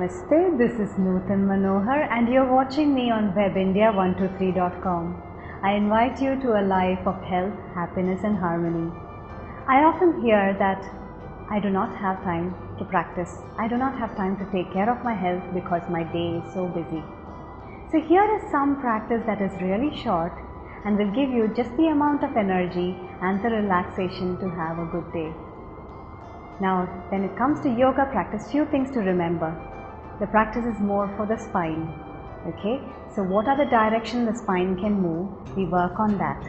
Namaste, this is Nutan Manohar and you're watching me on webindia123.com. I invite you to a life of health, happiness and harmony. I often hear that I do not have time to practice. I do not have time to take care of my health because my day is so busy. So here is some practice that is really short and will give you just the amount of energy and the relaxation to have a good day. Now, when it comes to yoga practice, few things to remember. The practice is more for the spine. Okay, so what are the directions the spine can move? We work on that.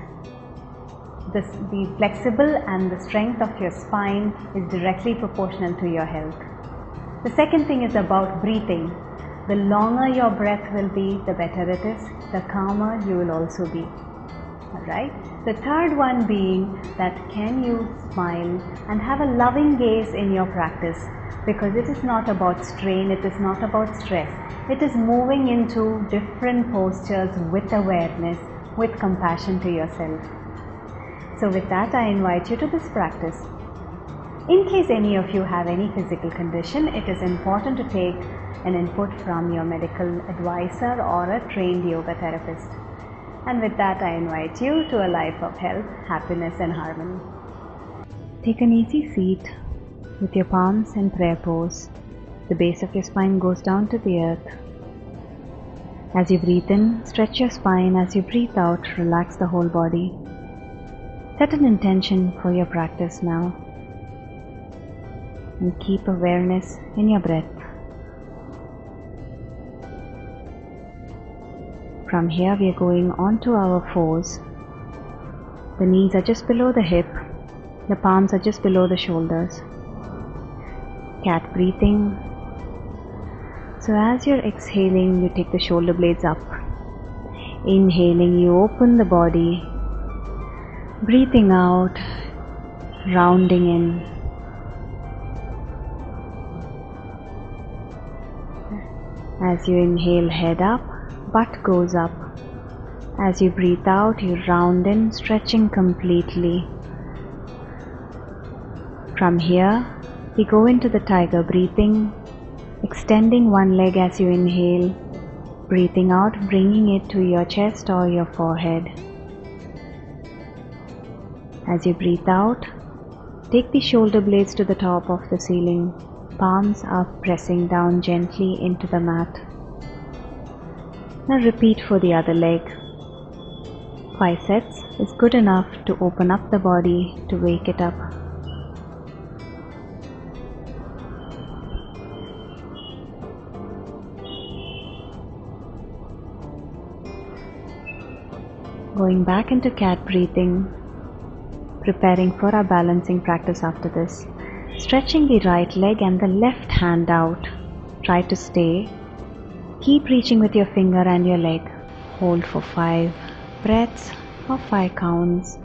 The flexible and the strength of your spine is directly proportional to your health. The second thing is about breathing. The longer your breath will be, the better it is, the calmer you will also be. Alright? The third one being that can you smile and have a loving gaze in your practice, because it is not about strain, it is not about stress. It is moving into different postures with awareness, with compassion to yourself. So with that, I invite you to this practice. In case any of you have any physical condition, it is important to take an input from your medical advisor or a trained yoga therapist. And with that, I invite you to a life of health, happiness and harmony. Take an easy seat with your palms in prayer pose. The base of your spine goes down to the earth. As you breathe in, stretch your spine. As you breathe out, relax the whole body. Set an intention for your practice now and keep awareness in your breath. From here we are going on to our fours. The knees are just below the hip. The palms are just below the shoulders. Cat breathing. So as you're exhaling, you take the shoulder blades up. Inhaling, you open the body. Breathing out, rounding in. As you inhale, head up. Butt goes up. As you breathe out, you round in, stretching completely. From here, we go into the tiger breathing, extending one leg as you inhale, breathing out, bringing it to your chest or your forehead. As you breathe out, take the shoulder blades to the top of the ceiling, palms up, pressing down gently into the mat. Now repeat for the other leg. 5 sets is good enough to open up the body, to wake it up. Going back into cat breathing, preparing for our balancing practice after this. Stretching the right leg and the left hand out. Try to stay. Keep reaching with your finger and your leg. Hold for 5 breaths or 5 counts.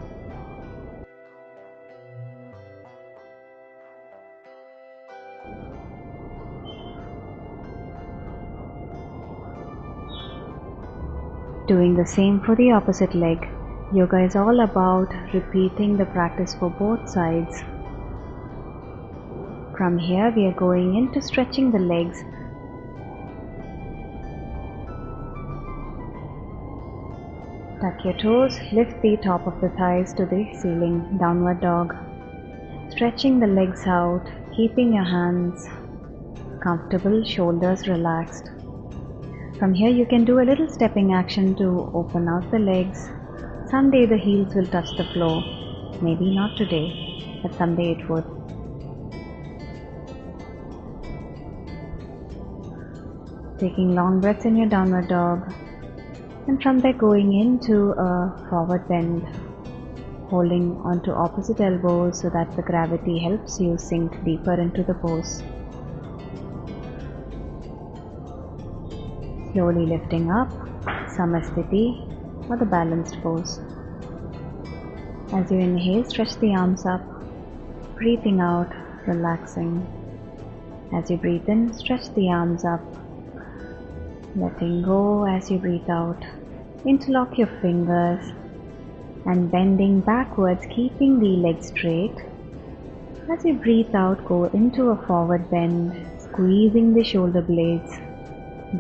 Doing the same for the opposite leg. Yoga is all about repeating the practice for both sides. From here we are going into stretching the legs. Tuck your toes, lift the top of the thighs to the ceiling, downward dog. Stretching the legs out, keeping your hands comfortable, shoulders relaxed. From here you can do a little stepping action to open out the legs. Someday the heels will touch the floor. Maybe not today, but someday it would. Taking long breaths in your downward dog. And from there going into a forward bend, holding onto opposite elbows so that the gravity helps you sink deeper into the pose. Slowly lifting up, Samasthiti or the balanced pose. As you inhale, stretch the arms up, breathing out, relaxing. As you breathe in, stretch the arms up. Letting go as you breathe out. Interlock your fingers and bending backwards, keeping the legs straight. As you breathe out, go into a forward bend, squeezing the shoulder blades.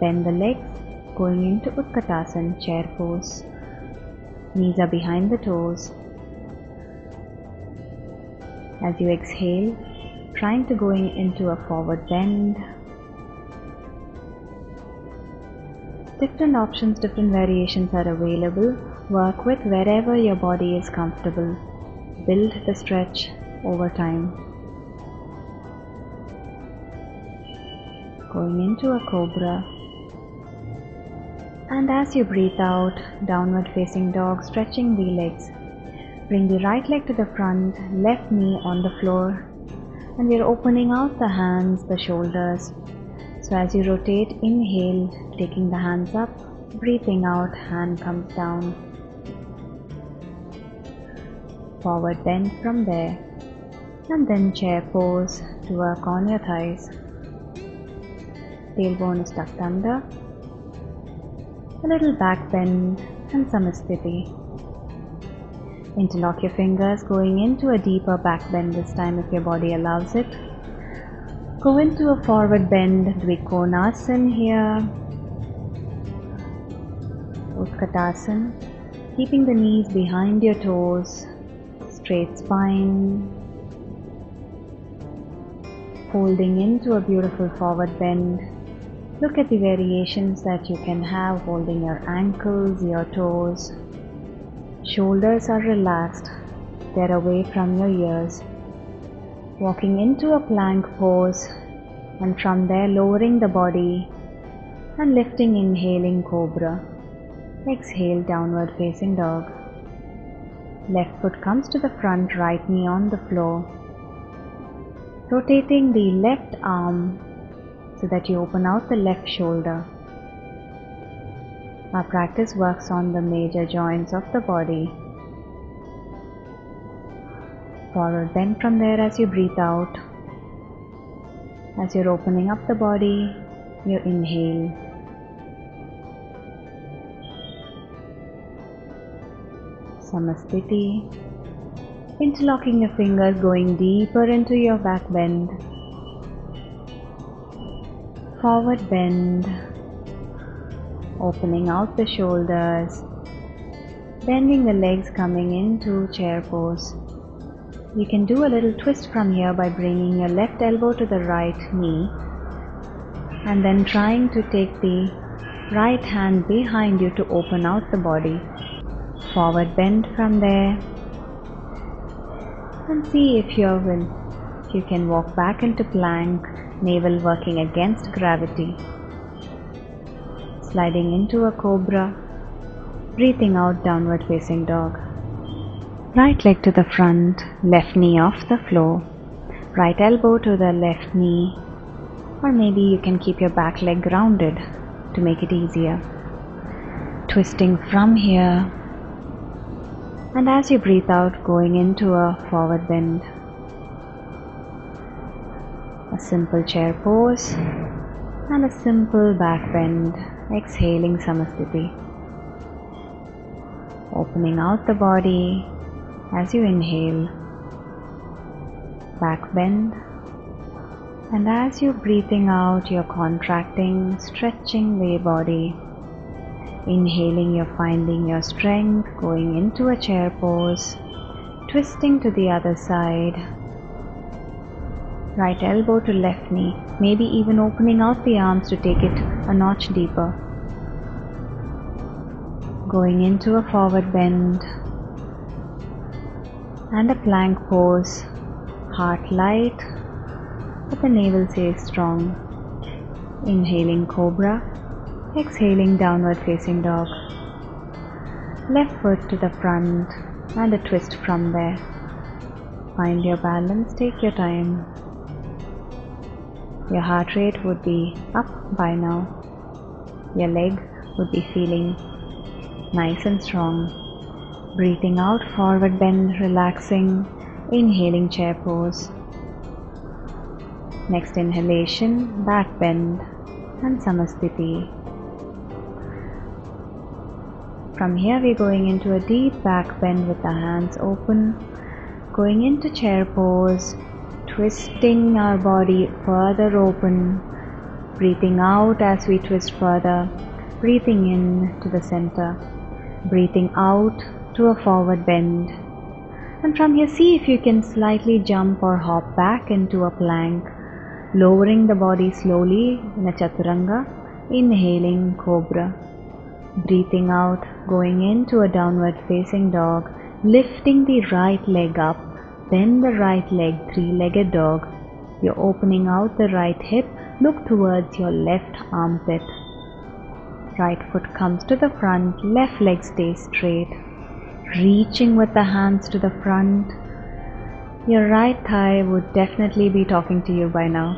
Bend the legs, going into Utkatasana, chair pose. Knees are behind the toes. As you exhale, trying to going into a forward bend. Different options, different variations are available. Work with wherever your body is comfortable. Build the stretch over time. Going into a cobra. And as you breathe out, downward facing dog, stretching the legs. Bring the right leg to the front, left knee on the floor. And we're opening out the hands, the shoulders. So as you rotate, inhale, taking the hands up, breathing out, hand comes down. Forward bend from there. And then chair pose to work on your thighs. Tailbone is tucked under. A little back bend and Samasthiti. Interlock your fingers, going into a deeper back bend this time if your body allows it. Go into a forward bend, Dvikonasana here. Utkatasana, keeping the knees behind your toes, straight spine. Folding into a beautiful forward bend. Look at the variations that you can have, holding your ankles, your toes. Shoulders are relaxed, they're away from your ears. Walking into a plank pose, and from there lowering the body and lifting, inhaling cobra. Exhale, downward facing dog. Left foot comes to the front, right knee on the floor. Rotating the left arm so that you open out the left shoulder. Our practice works on the major joints of the body. Forward bend from there as you breathe out. As you're opening up the body, you inhale. Samasthiti. Interlocking your fingers, going deeper into your back bend. Forward bend. Opening out the shoulders. Bending the legs, coming into chair pose. You can do a little twist from here by bringing your left elbow to the right knee and then trying to take the right hand behind you to open out the body. Forward bend from there and see if you can walk back into plank, navel working against gravity. Sliding into a cobra, breathing out, downward facing dog. Right leg to the front, left knee off the floor, right elbow to the left knee, or maybe you can keep your back leg grounded to make it easier. Twisting from here, and as you breathe out, going into a forward bend. A simple chair pose and a simple back bend, exhaling Samasthiti. Opening out the body as you inhale, back bend, and as you're breathing out, you're contracting, stretching the body. Inhaling, you're finding your strength, going into a chair pose, twisting to the other side, right elbow to left knee, maybe even opening out the arms to take it a notch deeper. Going into a forward bend and a plank pose, heart light, but the navel stays strong. Inhaling cobra, exhaling downward facing dog. Left foot to the front and a twist from there. Find your balance, take your time. Your heart rate would be up by now. Your leg would be feeling nice and strong. Breathing out, forward bend, relaxing. Inhaling chair pose. Next inhalation, back bend and Samasthiti. From here we're going into a deep back bend with the hands open. Going into chair pose, twisting our body further open, breathing out as we twist further, breathing in to the center, breathing out to a forward bend. And from here, see if you can slightly jump or hop back into a plank, lowering the body slowly in a chaturanga, inhaling cobra, breathing out, going into a downward facing dog, lifting the right leg up, then the right leg, three-legged dog. You're opening out the right hip, look towards your left armpit. Right foot comes to the front, left leg stays straight. Reaching with the hands to the front. Your right thigh would definitely be talking to you by now.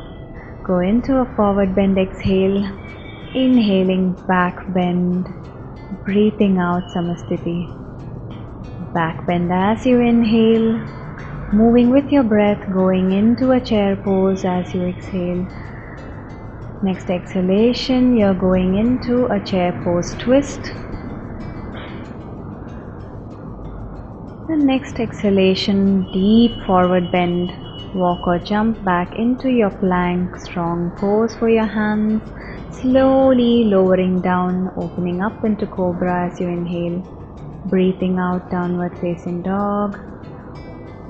Go into a forward bend, exhale, inhaling back bend, breathing out Samasthiti. Back bend as you inhale, moving with your breath, going into a chair pose as you exhale. Next exhalation, you're going into a chair pose twist. The next exhalation, deep forward bend, walk or jump back into your plank, strong pose for your hands, slowly lowering down, opening up into cobra as you inhale, breathing out downward facing dog,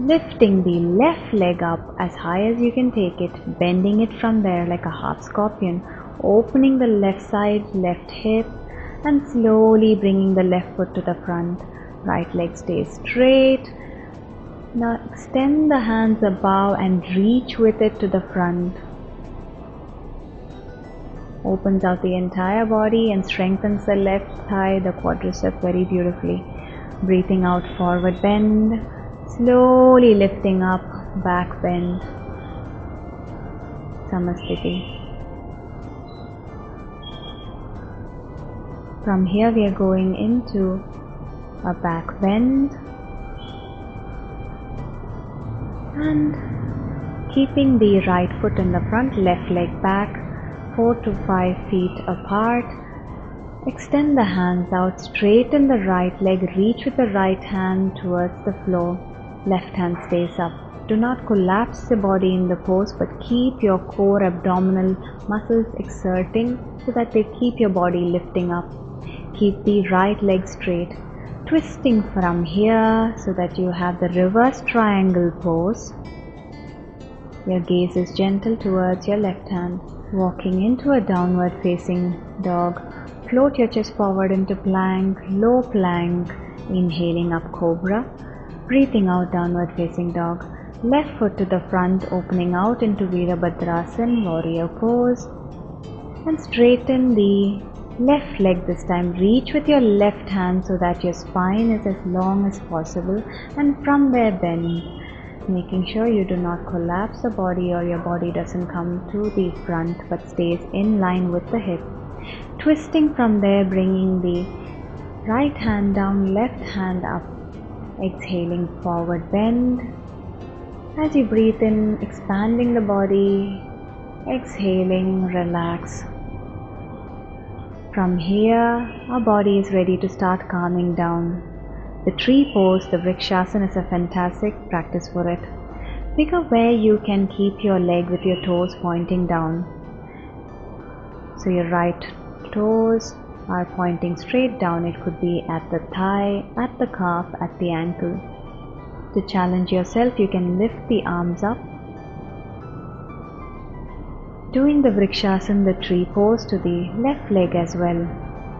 lifting the left leg up as high as you can take it, bending it from there like a half scorpion, opening the left side, left hip, and slowly bringing the left foot to the front. Right leg stays straight. Now extend the hands above and reach with it to the front. Opens out the entire body and strengthens the left thigh, the quadricep very beautifully. Breathing out, forward bend. Slowly lifting up, back bend. Samasthiti. From here we are going into a back bend and keeping the right foot in the front, left leg back, 4 to 5 feet apart. Extend the hands out, straighten the right leg, reach with the right hand towards the floor, left hand stays up. Do not collapse the body in the pose, but keep your core abdominal muscles exerting so that they keep your body lifting up. Keep the right leg straight. Twisting from here so that you have the reverse triangle pose. Your gaze is gentle towards your left hand. Walking into a downward facing dog. Float your chest forward into plank, low plank. Inhaling up cobra. Breathing out downward facing dog. Left foot to the front, opening out into Virabhadrasana, warrior pose. And straighten the left leg this time. Reach with your left hand so that your spine is as long as possible, and from there bend, making sure you do not collapse the body or your body doesn't come to the front but stays in line with the hip. Twisting from there, bringing the right hand down, left hand up. Exhaling, forward bend. As you breathe in, expanding the body. Exhaling, relax. From here, our body is ready to start calming down. The tree pose, the Vrikshasana, is a fantastic practice for it. Figure where you can keep your leg with your toes pointing down. So your right toes are pointing straight down. It could be at the thigh, at the calf, at the ankle. To challenge yourself, you can lift the arms up. Doing the Vrikshasana, the tree pose, to the left leg as well.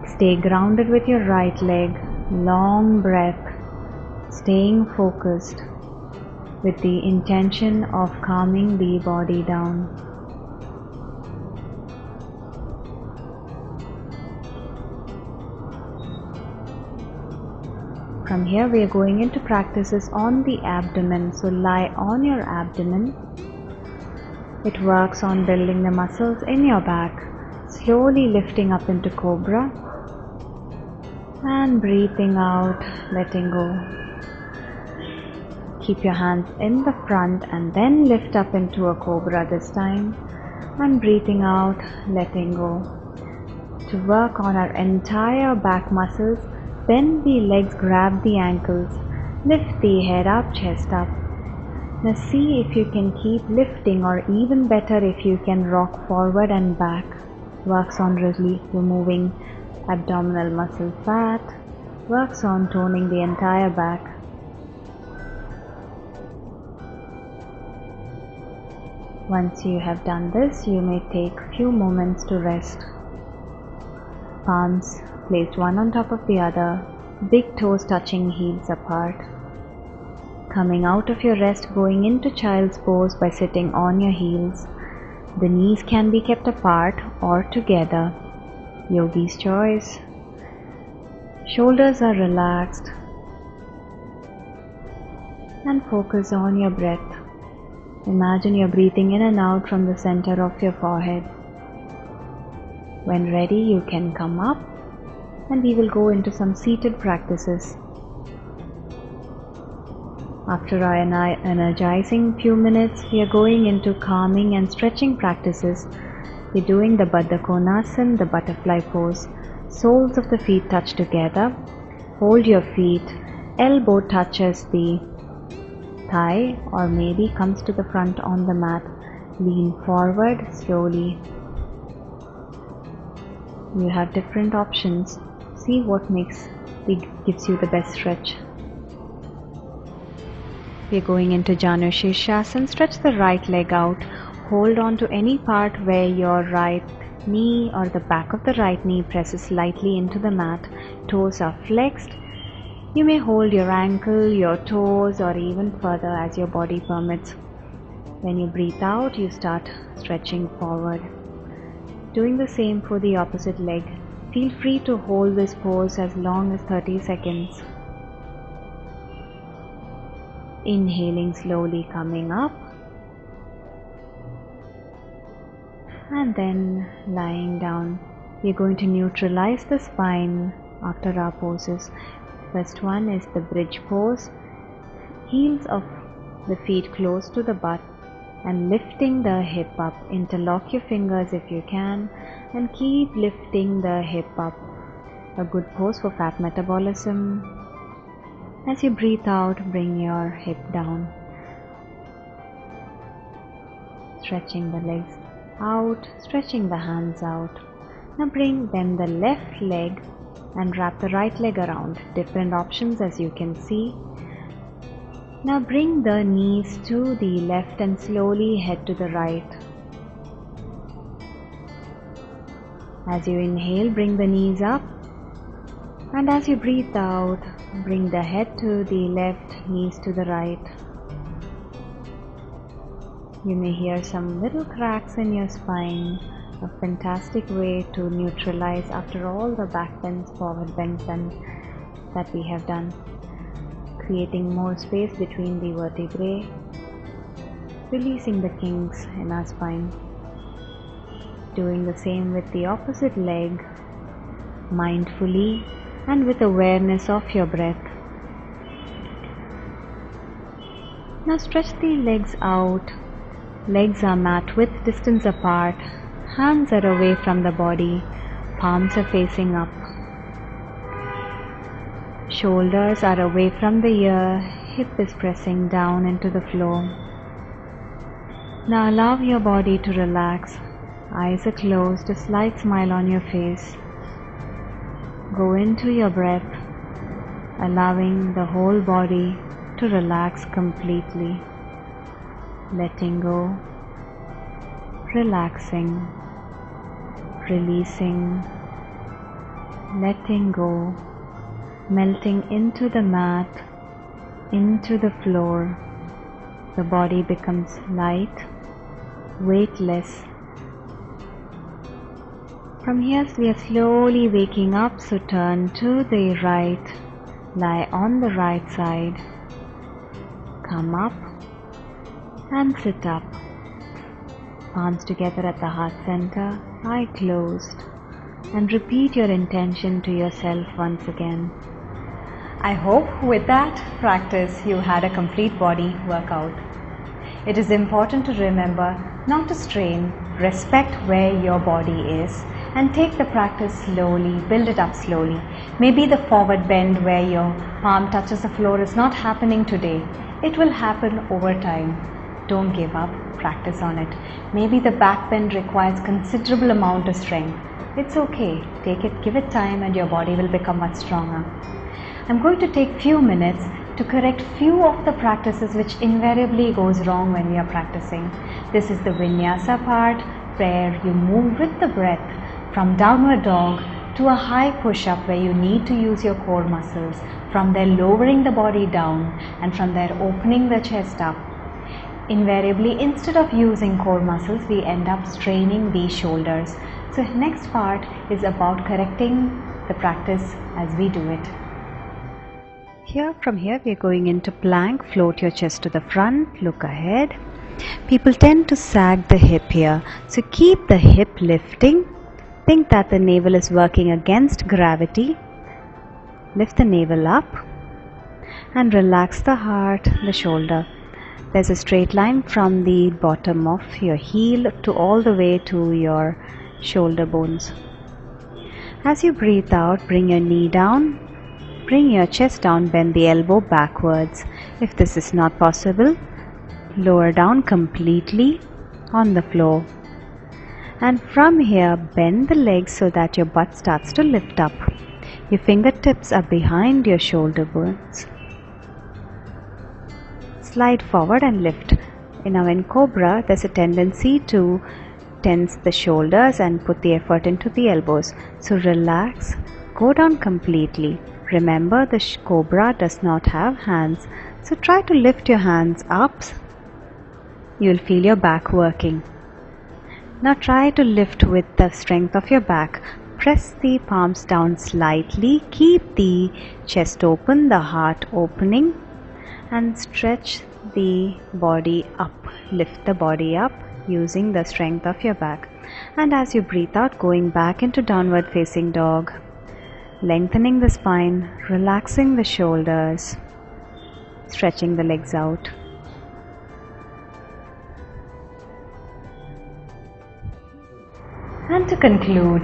Stay grounded with your right leg. Long breath. Staying focused with the intention of calming the body down. From here we are going into practices on the abdomen. So lie on your abdomen. It works on building the muscles in your back. Slowly lifting up into cobra and breathing out, letting go. Keep your hands in the front and then lift up into a cobra this time, and breathing out, letting go. To work on our entire back muscles, bend the legs, grab the ankles, lift the head up, chest up. Now see if you can keep lifting, or even better if you can rock forward and back. Works on removing abdominal muscle fat, works on toning the entire back. Once you have done this, you may take few moments to rest. Palms placed one on top of the other, big toes touching heels apart. Coming out of your rest, going into child's pose by sitting on your heels. The knees can be kept apart or together. Yogi's choice. Shoulders are relaxed. And focus on your breath. Imagine you're breathing in and out from the center of your forehead. When ready, you can come up and we will go into some seated practices. After our energizing few minutes, we are going into calming and stretching practices. We're doing the Baddha Konasana, the butterfly pose. Soles of the feet touch together. Hold your feet. Elbow touches the thigh or maybe comes to the front on the mat. Lean forward slowly. You have different options. See what gives you the best stretch. We're going into Janu Shirshasana. Stretch the right leg out. Hold on to any part where your right knee or the back of the right knee presses slightly into the mat. Toes are flexed. You may hold your ankle, your toes, or even further as your body permits. When you breathe out, you start stretching forward. Doing the same for the opposite leg. Feel free to hold this pose as long as 30 seconds. Inhaling slowly, coming up. And then lying down. We're going to neutralize the spine after our poses. First one is the bridge pose. Heels of the feet close to the butt and lifting the hip up. Interlock your fingers if you can and keep lifting the hip up. A good pose for fat metabolism. As you breathe out, bring your hip down. Stretching the legs out, stretching the hands out. Now bring then the left leg and wrap the right leg around. Different options as you can see. Now bring the knees to the left and slowly head to the right. As you inhale, bring the knees up. And as you breathe out, bring the head to the left, knees to the right. You may hear some little cracks in your spine. A fantastic way to neutralize after all the back bends, forward bends that we have done. Creating more space between the vertebrae. Releasing the kinks in our spine. Doing the same with the opposite leg. Mindfully and with awareness of your breath. Now stretch the legs out. Legs are mat width distance apart. Hands are away from the body. Palms are facing up. Shoulders are away from the ear. Hip is pressing down into the floor. Now allow your body to relax. Eyes are closed. A slight smile on your face. Go into your breath, allowing the whole body to relax completely. Letting go, relaxing, releasing, letting go, melting into the mat, into the floor. The body becomes light, weightless. From here we are slowly waking up, so turn to the right, lie on the right side, come up and sit up. Palms together at the heart center, eye closed, and repeat your intention to yourself once again. I hope with that practice you had a complete body workout. It is important to remember not to strain, respect where your body is, and take the practice slowly, build it up slowly. Maybe the forward bend where your palm touches the floor is not happening today. It will happen over time. Don't give up, practice on it. Maybe the back bend requires considerable amount of strength. It's okay, take it, give it time, and your body will become much stronger. I'm going to take few minutes to correct few of the practices which invariably goes wrong when we are practicing. This is the vinyasa part where you move with the breath from downward dog to a high push-up where you need to use your core muscles. From there lowering the body down and from there opening the chest up. Invariably, instead of using core muscles, we end up straining these shoulders. So next part is about correcting the practice as we do it. From here we are going into plank. Float your chest to the front, look ahead. People tend to sag the hip here, so keep the hip lifting. Think that the navel is working against gravity. Lift the navel up and relax the heart, the shoulder. There's a straight line from the bottom of your heel to all the way to your shoulder bones. As you breathe out, bring your knee down. Bring your chest down, bend the elbow backwards. If this is not possible, lower down completely on the floor. And from here, bend the legs so that your butt starts to lift up. Your fingertips are behind your shoulder bones. Slide forward and lift. Now in Cobra, there's a tendency to tense the shoulders and put the effort into the elbows. So relax, go down completely. Remember, the Cobra does not have hands, so try to lift your hands up. You'll feel your back working. Now try to lift with the strength of your back. Press the palms down slightly, keep the chest open, the heart opening, and stretch the body up. Lift the body up using the strength of your back. And as you breathe out, going back into downward facing dog. Lengthening the spine, relaxing the shoulders, stretching the legs out. And to conclude,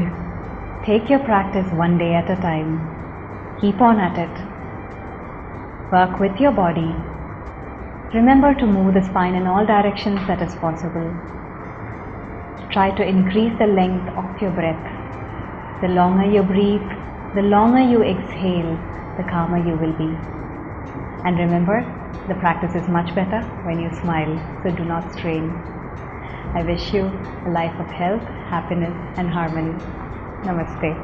take your practice one day at a time. Keep on at it. Work with your body. Remember to move the spine in all directions that is possible. Try to increase the length of your breath. The longer you breathe, the longer you exhale, the calmer you will be. And remember, the practice is much better when you smile, so do not strain. I wish you a life of health, happiness and harmony. Namaste.